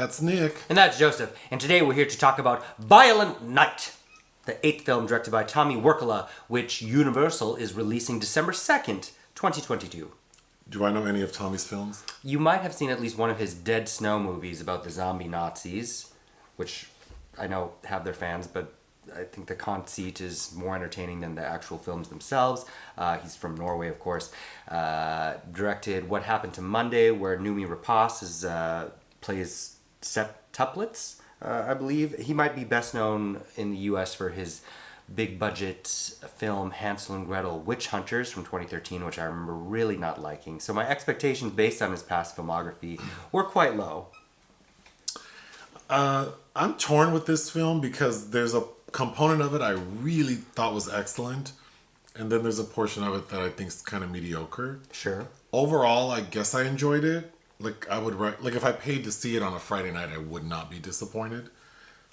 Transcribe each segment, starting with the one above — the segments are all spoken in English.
That's Nick. And that's Joseph. And today we're here to talk about Violent Night, the 8th film directed by Tommy Wirkola, which Universal is releasing December 2nd, 2022. Do I know any of Tommy's films? You might have seen at least one of his Dead Snow movies about the zombie Nazis, which I know have their fans, but I think the conceit is more entertaining than the actual films themselves. He's from Norway, of course. Directed What Happened to Monday, where Noomi Rapace plays septuplets, I believe. He might be best known in the U.S. for his big-budget film Hansel and Gretel Witch Hunters from 2013, which I remember really not liking. So my expectations based on his past filmography were quite low. I'm torn with this film because there's a component of it I really thought was excellent, and then there's a portion of it that I think is kind of mediocre. Sure. Overall, I guess I enjoyed it. Like if I paid to see it on a Friday night, I would not be disappointed.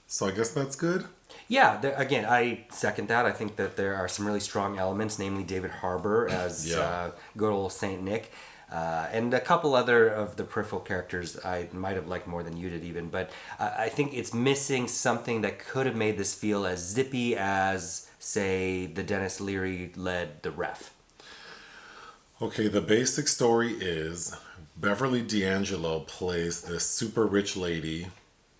So I guess that's good. Yeah, again, I second that. I think that there are some really strong elements, namely David Harbour as good old Saint Nick. And a couple other of the peripheral characters I might have liked more than you did even. But I think it's missing something that could have made this feel as zippy as, say, the Dennis Leary-led The Ref. Okay, the basic story is Beverly D'Angelo plays this super rich lady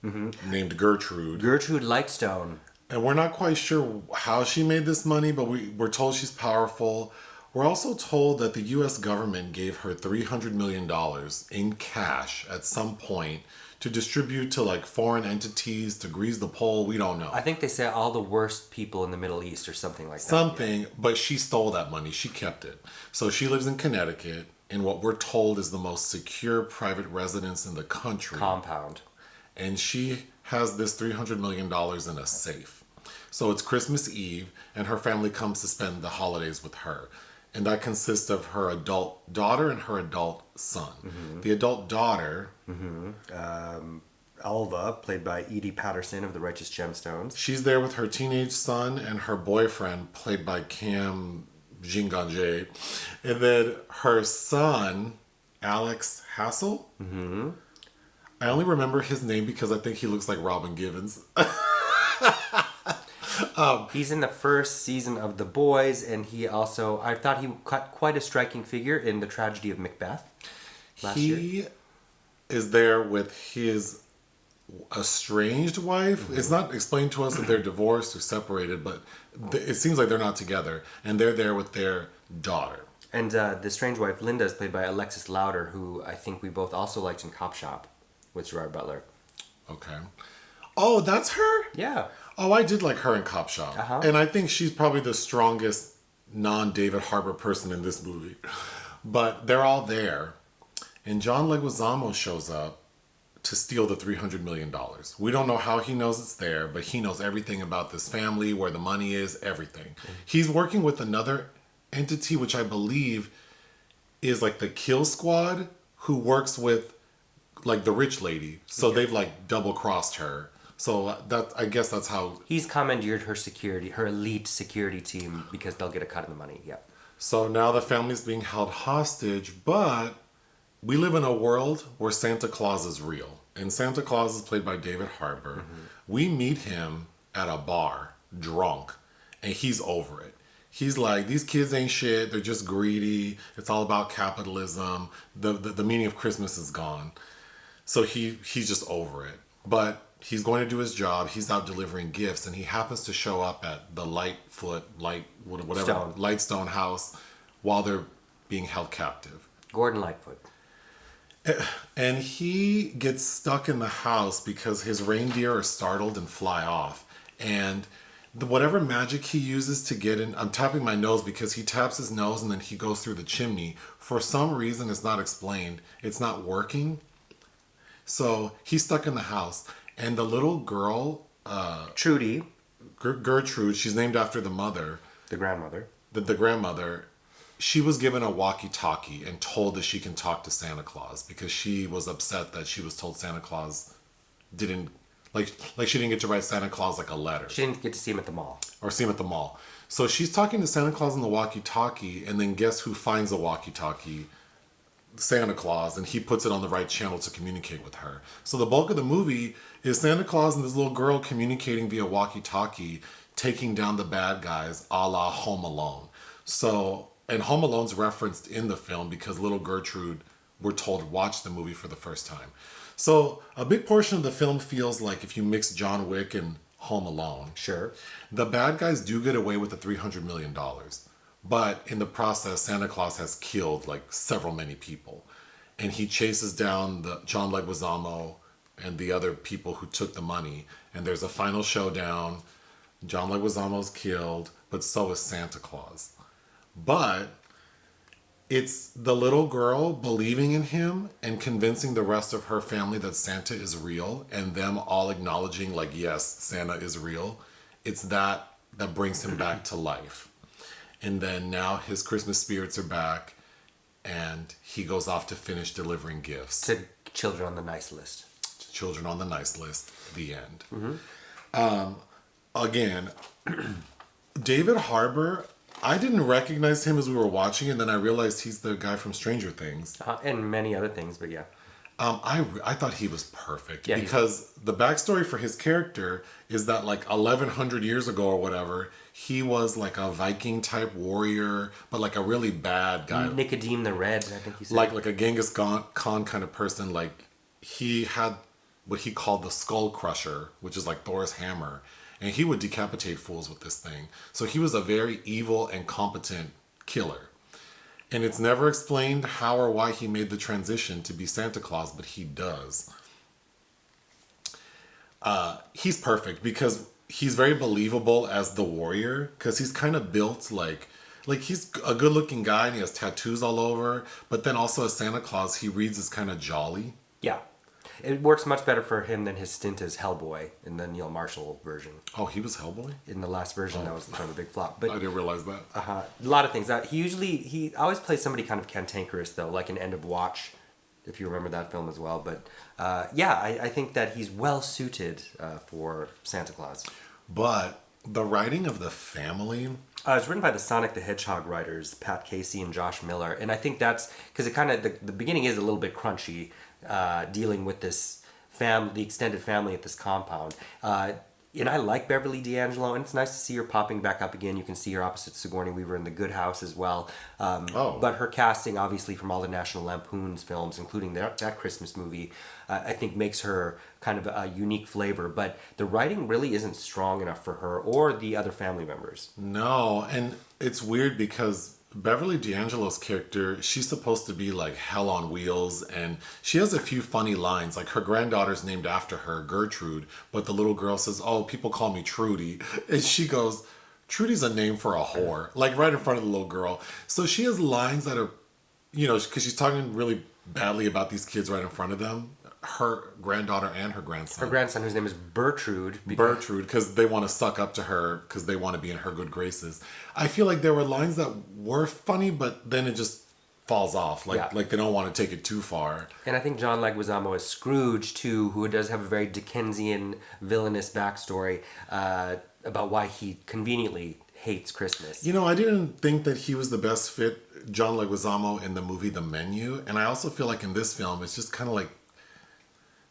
named Gertrude. Gertrude Lightstone. And we're not quite sure how she made this money, but we're told she's powerful. We're also told that the U.S. government gave her $300 million in cash at some point to distribute to like foreign entities to grease the pole. We don't know. I think they say all the worst people in the Middle East or something like that. Something, but she stole that money. She kept it. So she lives in Connecticut in what we're told is the most secure private residence in the country. Compound. And she has this $300 million in a safe. So it's Christmas Eve, and her family comes to spend the holidays with her. And that consists of her adult daughter and her adult son. Mm-hmm. The adult daughter... Alva, played by Edi Patterson of The Righteous Gemstones. She's there with her teenage son and her boyfriend, played by Gingerbread. And then her son, Alex Hassell. Mm-hmm. I only remember his name because I think he looks like Robin Givens. He's in the first season of The Boys, and he also, I thought he cut quite a striking figure in The Tragedy of Macbeth last year. He is there with his estranged wife. Mm-hmm. It's not explained to us if they're divorced or separated, but it seems like they're not together, and they're there with their daughter. And the estranged wife, Linda, is played by Alexis Louder, who I think we both also liked in Cop Shop with Gerard Butler. Okay. Oh, that's her? Yeah. Oh, I did like her in Cop Shop. Uh-huh. And I think she's probably the strongest non-David Harbour person in this movie. But they're all there. And John Leguizamo shows up to steal the $300 million. We don't know how he knows it's there, but he knows everything about this family, where the money is, everything. Mm-hmm. He's working with another entity, which I believe is like the Kill Squad, who works with like the rich lady. So they've like double-crossed her. So I guess that's how... He's commandeered her security, her elite security team, because they'll get a cut of the money, yeah. So now the family's being held hostage, but we live in a world where Santa Claus is real. And Santa Claus is played by David Harbour. Mm-hmm. We meet him at a bar, drunk, and he's over it. He's like, these kids ain't shit, they're just greedy, it's all about capitalism, the meaning of Christmas is gone. So he's just over it. But... he's going to do his job. He's out delivering gifts, and he happens to show up at the Lightstone house while they're being held captive. Gordon Lightfoot. And he gets stuck in the house because his reindeer are startled and fly off. And whatever magic he uses to get in, I'm tapping my nose because he taps his nose and then he goes through the chimney. For some reason, it's not explained. It's not working. So he's stuck in the house. And the little girl... Trudy. Gertrude, she's named after the mother. The grandmother. The grandmother. She was given a walkie-talkie and told that she can talk to Santa Claus because she was upset that she was told Santa Claus didn't... Like she didn't get to write Santa Claus like a letter. She didn't get to see him at the mall. Or see him at the mall. So she's talking to Santa Claus on the walkie-talkie, and then guess who finds the walkie-talkie? Santa Claus, and he puts it on the right channel to communicate with her. So the bulk of the movie is Santa Claus and this little girl communicating via walkie-talkie, taking down the bad guys, a la Home Alone. So, and Home Alone's referenced in the film because little Gertrude, we're told, watched the movie for the first time. So a big portion of the film feels like if you mix John Wick and Home Alone. Sure. The bad guys do get away with the $300 million. But in the process, Santa Claus has killed like several many people. And he chases down the John Leguizamo and the other people who took the money. And there's a final showdown. John Leguizamo's killed, but so is Santa Claus. But it's the little girl believing in him and convincing the rest of her family that Santa is real, and them all acknowledging like, yes, Santa is real. It's that brings him back to life. And then now his Christmas spirits are back, and he goes off to finish delivering gifts. To children on the nice list. Children on the nice list. The end. Mm-hmm. Again, David Harbour, I didn't recognize him as we were watching, and then I realized he's the guy from Stranger Things. And many other things, but yeah. I thought he was perfect, yeah, because the backstory for his character is that like 1100 years ago or whatever, he was like a Viking type warrior, but like a really bad guy. Nicodeme the Red, I think he said. Like a Genghis Khan kind of person. Like he had what he called the Skull Crusher, which is like Thor's hammer. And he would decapitate fools with this thing. So he was a very evil and competent killer. And it's never explained how or why he made the transition to be Santa Claus, but he does. He's perfect because he's very believable as the warrior, because he's kind of built like he's a good looking guy and he has tattoos all over, but then also as Santa Claus, he reads as kind of jolly. Yeah. It works much better for him than his stint as Hellboy in the Neil Marshall version. Oh, he was Hellboy? In the last version, that was kind of a big flop. But I didn't realize that. A lot of things. He always plays somebody kind of cantankerous, though, like in End of Watch, if you remember that film as well. But I think that he's well suited for Santa Claus. But the writing of the family... it's written by the Sonic the Hedgehog writers, Pat Casey and Josh Miller. And I think that's... Because it kind of... The beginning is a little bit crunchy, dealing with this the extended family at this compound. And I like Beverly D'Angelo, and it's nice to see her popping back up again. You can see her opposite Sigourney Weaver in The Good House as well. But her casting, obviously, from all the National Lampoon's films, including that Christmas movie, I think makes her kind of a unique flavor. But the writing really isn't strong enough for her or the other family members. No, and it's weird because Beverly D'Angelo's character, she's supposed to be like hell on wheels, and she has a few funny lines. Like her granddaughter's named after her, Gertrude, but the little girl says, "Oh, people call me Trudy," and she goes, "Trudy's a name for a whore," like right in front of the little girl. So she has lines that are, because she's talking really badly about these kids right in front of them. Her granddaughter and her grandson. Her grandson, whose name is Gertrude. Because they want to suck up to her because they want to be in her good graces. I feel like there were lines that were funny, but then it just falls off. Like they don't want to take it too far. And I think John Leguizamo is Scrooge, too, who does have a very Dickensian, villainous backstory about why he conveniently hates Christmas. I didn't think that he was the best fit, John Leguizamo, in the movie The Menu. And I also feel like in this film, it's just kind of like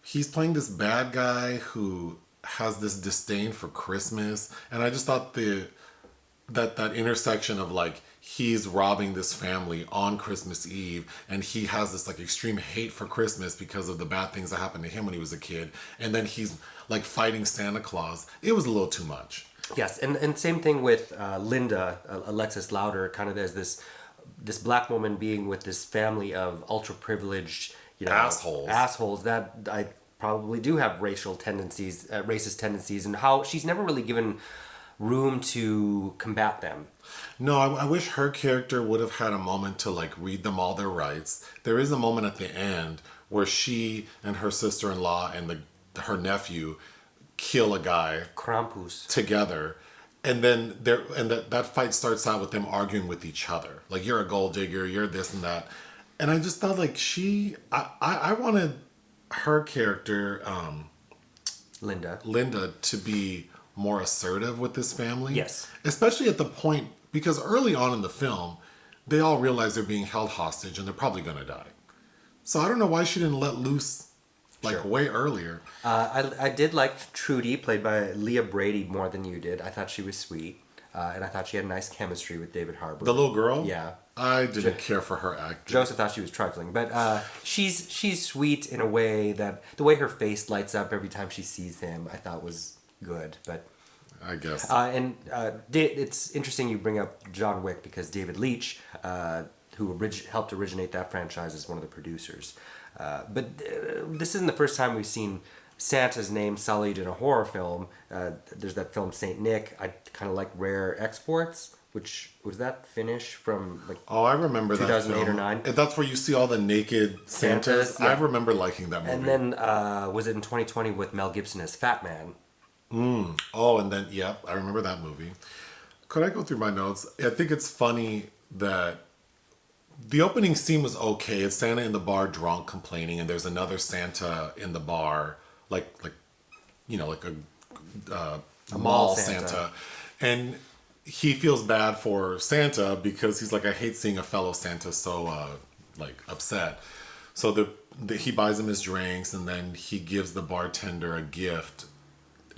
he's playing this bad guy who has this disdain for Christmas. And I just thought that intersection of like, he's robbing this family on Christmas Eve, and he has this like extreme hate for Christmas because of the bad things that happened to him when he was a kid. And then he's like fighting Santa Claus. It was a little too much. Yes. And same thing with Linda, Alexis Louder, kind of as this black woman being with this family of ultra privileged, assholes that I probably do have racist tendencies, and how she's never really given room to combat them. No, I wish her character would have had a moment to like read them all their rights. There is a moment at the end where she and her sister-in-law and her nephew kill a guy, Krampus, together. And then that fight starts out with them arguing with each other. Like, you're a gold digger, you're this and that. And I just thought like I wanted her character, Linda, to be more assertive with this family. Yes. Especially at the point, because early on in the film, they all realize they're being held hostage and they're probably going to die. So I don't know why she didn't let loose Sure. way earlier. I did like Trudy, played by Leah Brady, more than you did. I thought she was sweet. And I thought she had nice chemistry with David Harbour. The little girl? Yeah. I didn't care for her acting. Joseph thought she was trifling, but she's sweet in a way that the way her face lights up every time she sees him, I thought was good. But I guess. It's interesting you bring up John Wick because David Leitch, who helped originate that franchise, is one of the producers. But this isn't the first time we've seen Santa's name sullied in a horror film. There's that film Saint Nick. I kind of like Rare Exports, which was that Finnish from I remember 2008 that film. or 9. And that's where you see all the naked Santas. Yeah. I remember liking that movie. And then was it in 2020 with Mel Gibson as Fat Man? And then I remember that movie. Could I go through my notes? I think it's funny that the opening scene was okay. It's Santa in the bar drunk complaining, and there's another Santa in the bar, like a mall Santa. And he feels bad for Santa because he's like, I hate seeing a fellow Santa so upset. So he buys him his drinks, and then he gives the bartender a gift.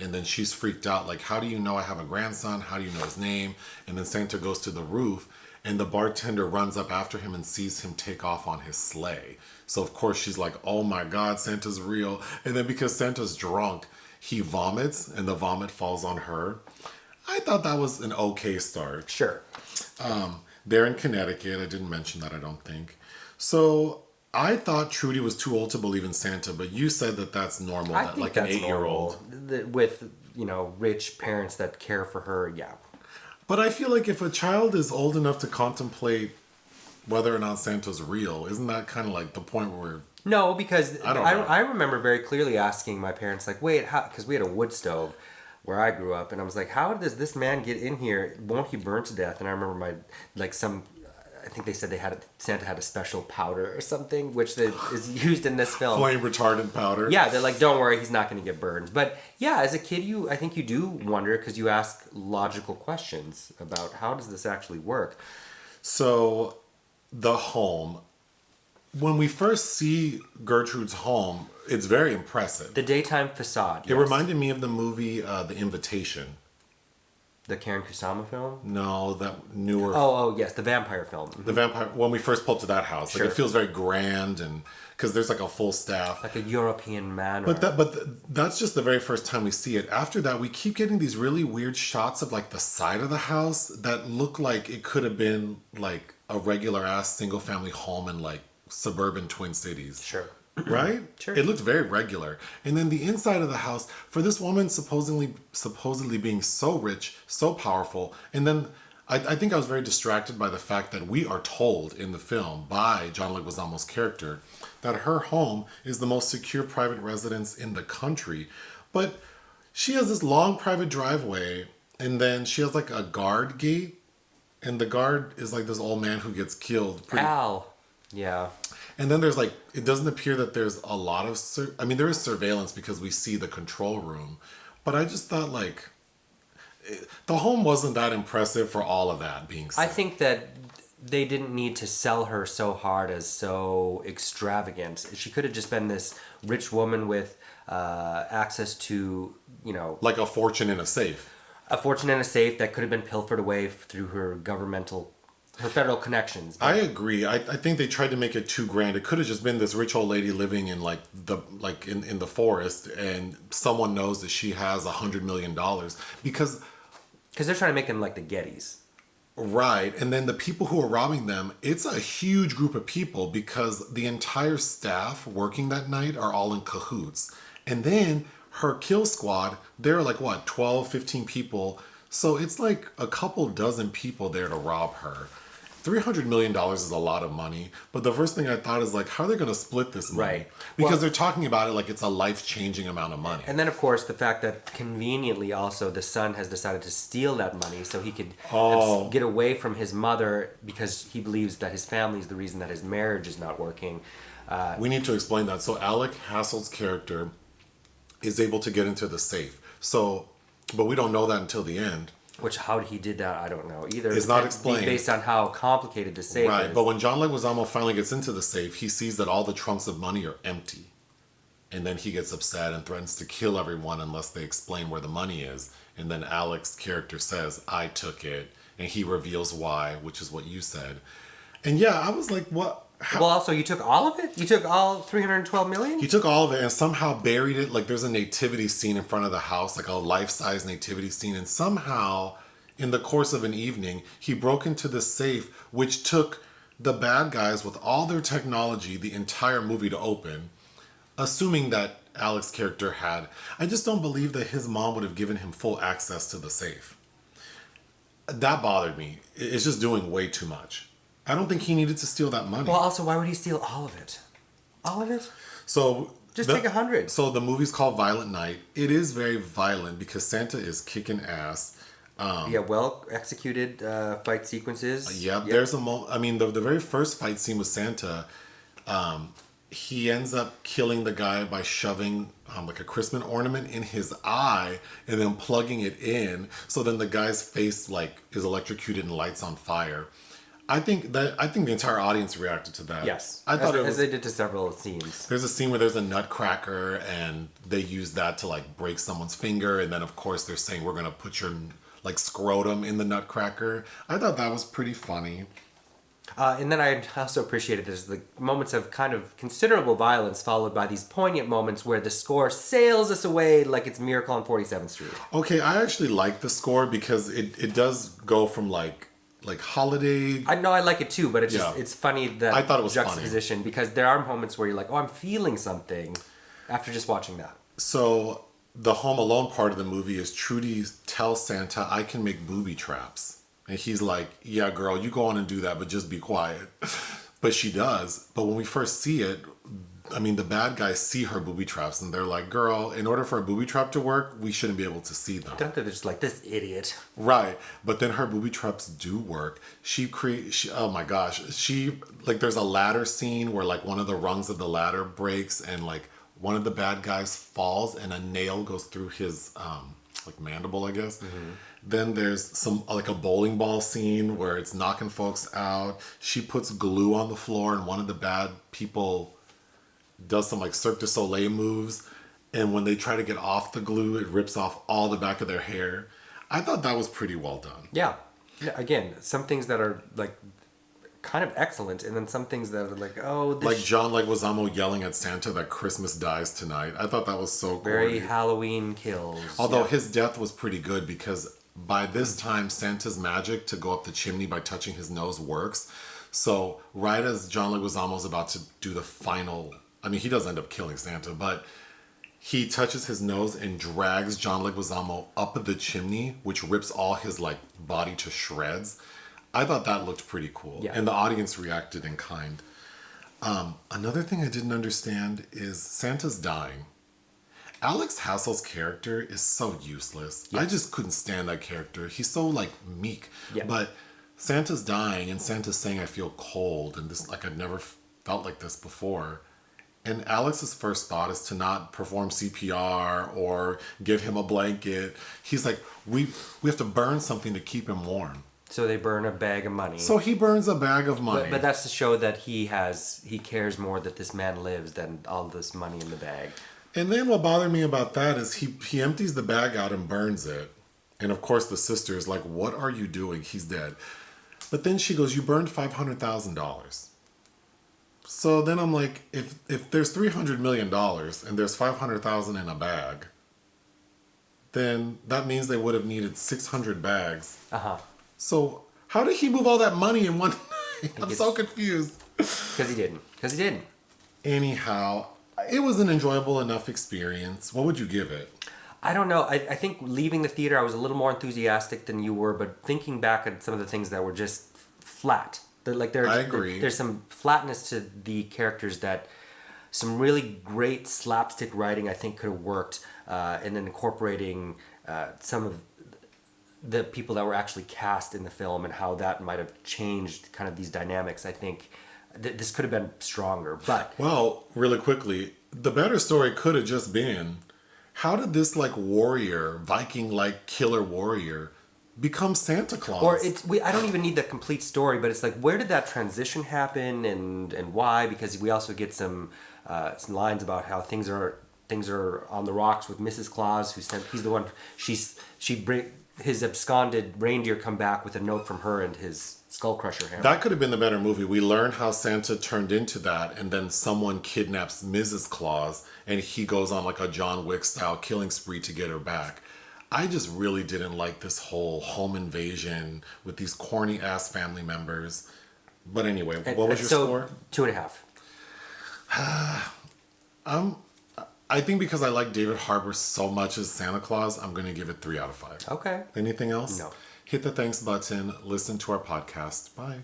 And then she's freaked out, like, how do you know I have a grandson? How do you know his name? And then Santa goes to the roof, and the bartender runs up after him and sees him take off on his sleigh. So, of course, she's like, oh my God, Santa's real. And then because Santa's drunk, he vomits, and the vomit falls on her. I thought that was an okay start. Sure. They're in Connecticut. I didn't mention that, I don't think. So I thought Trudy was too old to believe in Santa, but you said that that's normal. I that think like that's an 8-year-old. with rich parents that care for her. Yeah. But I feel like if a child is old enough to contemplate whether or not Santa's real, isn't that kind of like the point where... No, because I remember very clearly asking my parents, like, wait, how? Because we had a wood stove where I grew up, and I was like, how does this man get in here? Won't he burn to death? And I remember I think they said Santa had a special powder or something, which is used in this film. Flame retardant powder. Yeah, they're like, don't worry, he's not going to get burned. But yeah, as a kid, I think you do wonder because you ask logical questions about how does this actually work. So, the home. When we first see Gertrude's home, it's very impressive. The daytime facade. It reminded me of the movie The Invitation. The Karen Kusama film? No, that newer... Oh, yes, the vampire film. The vampire... When we first pulled to that house. Sure. Like, it feels very grand, and... Because there's like a full staff. Like a European manor. But that's just the very first time we see it. After that, we keep getting these really weird shots of like the side of the house that look like it could have been like a regular ass single family home in like suburban Twin Cities. Sure. Right? Sure. It looked very regular. And then the inside of the house, for this woman supposedly being so rich, so powerful, and then I think I was very distracted by the fact that we are told in the film by John Leguizamo's character that her home is the most secure private residence in the country. But she has this long private driveway, and then she has like a guard gate, and the guard is like this old man who gets killed. Al. Yeah. And then there's like, it doesn't appear that there's a lot of, there is surveillance because we see the control room. But I just thought like, the home wasn't that impressive for all of that being said. I think that they didn't need to sell her so hard as so extravagant. She could have just been this rich woman with access to, like a fortune in a safe. A fortune in a safe that could have been pilfered away through her federal connections. I agree. I think they tried to make it too grand. It could have just been this rich old lady living in in the forest, and someone knows that she has $100 million because they're trying to make them like the Gettys. Right. And then the people who are robbing them, it's a huge group of people because the entire staff working that night are all in cahoots. And then her kill squad, they're like, 12, 15 people. So it's like a couple dozen people there to rob her. $300 million is a lot of money. But the first thing I thought is like, how are they going to split this money? Right. Because they're talking about it like it's a life-changing amount of money. And then, of course, the fact that conveniently also the son has decided to steal that money so he could get away from his mother because he believes that his family is the reason that his marriage is not working. We need to explain that. So Alec Hassell's character is able to get into the safe. But we don't know that until the end. Which, how he did that, I don't know either. It's not explained. Based on how complicated the safe is. Right, but when John Leguizamo finally gets into the safe, he sees that all the trunks of money are empty. And then he gets upset and threatens to kill everyone unless they explain where the money is. And then Alex's character says, I took it. And he reveals why, which is what you said. And yeah, I was like, what? How? Well, also, you took all of it? You took all 312 million? He took all of it and somehow buried it. Like there's a nativity scene in front of the house, like a life-size nativity scene. And somehow, in the course of an evening, he broke into the safe, which took the bad guys with all their technology, the entire movie to open. Assuming that Alex's character had, I just don't believe that his mom would have given him full access to the safe. That bothered me. It's just doing way too much. I don't think he needed to steal that money. Well, also, why would he steal all of it? All of it? So just take 100. So the movie's called Violent Night. It is very violent because Santa is kicking ass. Well executed fight sequences. Yep. There's the very first fight scene with Santa. He ends up killing the guy by shoving like a Christmas ornament in his eye and then plugging it in. So then the guy's face like is electrocuted and lights on fire. I think the entire audience reacted to that. Yes, I thought as they did to several scenes. There's a scene where there's a nutcracker and they use that to like break someone's finger, and then of course they're saying we're gonna put your like scrotum in the nutcracker. I thought that was pretty funny. And then I also appreciated there's the moments of kind of considerable violence followed by these poignant moments where the score sails us away like it's Miracle on 47th Street. Okay, I actually like the score because it does go from like holiday. I know I like it too, but it's just it's funny that I thought it was juxtaposition funny. Because there are moments where you're like, oh, I'm feeling something after just watching that. So the Home Alone part of the movie is Trudy tells Santa, I can make booby traps. And he's like, yeah, girl, you go on and do that, but just be quiet. But she does. But when we first see it, I mean, the bad guys see her booby traps and they're like, girl, in order for a booby trap to work, we shouldn't be able to see them. They're just like, this idiot. Right. But then her booby traps do work. Oh my gosh. There's a ladder scene where like one of the rungs of the ladder breaks and like one of the bad guys falls and a nail goes through his like mandible, I guess. Mm-hmm. Then there's some like a bowling ball scene where it's knocking folks out. She puts glue on the floor and one of the bad people does some like Cirque du Soleil moves. And when they try to get off the glue, it rips off all the back of their hair. I thought that was pretty well done. Yeah. Again, some things that are like kind of excellent, and then some things that are like, oh, like John Leguizamo yelling at Santa that Christmas dies tonight. I thought that was so cool. Very Halloween kills. Although his death was pretty good because by this time Santa's magic to go up the chimney by touching his nose works. So right as John Leguizamo's about to do the final, I mean, he does end up killing Santa, but he touches his nose and drags John Leguizamo up the chimney, which rips all his like body to shreds. I thought that looked pretty cool. Yeah. And the audience reacted in kind. Another thing I didn't understand is Santa's dying. Alex Hassell's character is so useless. Yeah. I just couldn't stand that character. He's so like meek. Yeah. But Santa's dying and Santa's saying, I feel cold. And this, like, I've never felt like this before. And Alex's first thought is to not perform CPR or give him a blanket. He's like, we have to burn something to keep him warm. So they burn a bag of money. So he burns a bag of money. But that's to show that he cares more that this man lives than all this money in the bag. And then what bothered me about that is he empties the bag out and burns it. And of course the sister is like, what are you doing? He's dead. But then she goes, you burned $500,000. So then I'm like, if there's $300 million and there's $500,000 in a bag, then that means they would have needed 600 bags. Uh-huh. So how did he move all that money in one night? I'm so confused. Because he didn't. Anyhow, it was an enjoyable enough experience. What would you give it? I don't know. I think leaving the theater, I was a little more enthusiastic than you were, but thinking back at some of the things that were just flat. I agree. There's some flatness to the characters that some really great slapstick writing I think could have worked, and then incorporating some of the people that were actually cast in the film and how that might have changed kind of these dynamics. I think this could have been stronger. But well, really quickly, the better story could have just been, how did this like warrior, Viking like killer warrior, becomes Santa Claus. Or I don't even need the complete story, but it's like, where did that transition happen and why? Because we also get some lines about how things are on the rocks with Mrs. Claus, he's the one, his absconded reindeer come back with a note from her and his skull crusher hammer. That could have been the better movie. We learn how Santa turned into that, and then someone kidnaps Mrs. Claus, and he goes on like a John Wick style killing spree to get her back. I just really didn't like this whole home invasion with these corny ass family members. But anyway, what was your score? 2.5. I think because I like David Harbour so much as Santa Claus, I'm going to give it 3 out of 5. Okay. Anything else? No. Hit the thanks button. Listen to our podcast. Bye.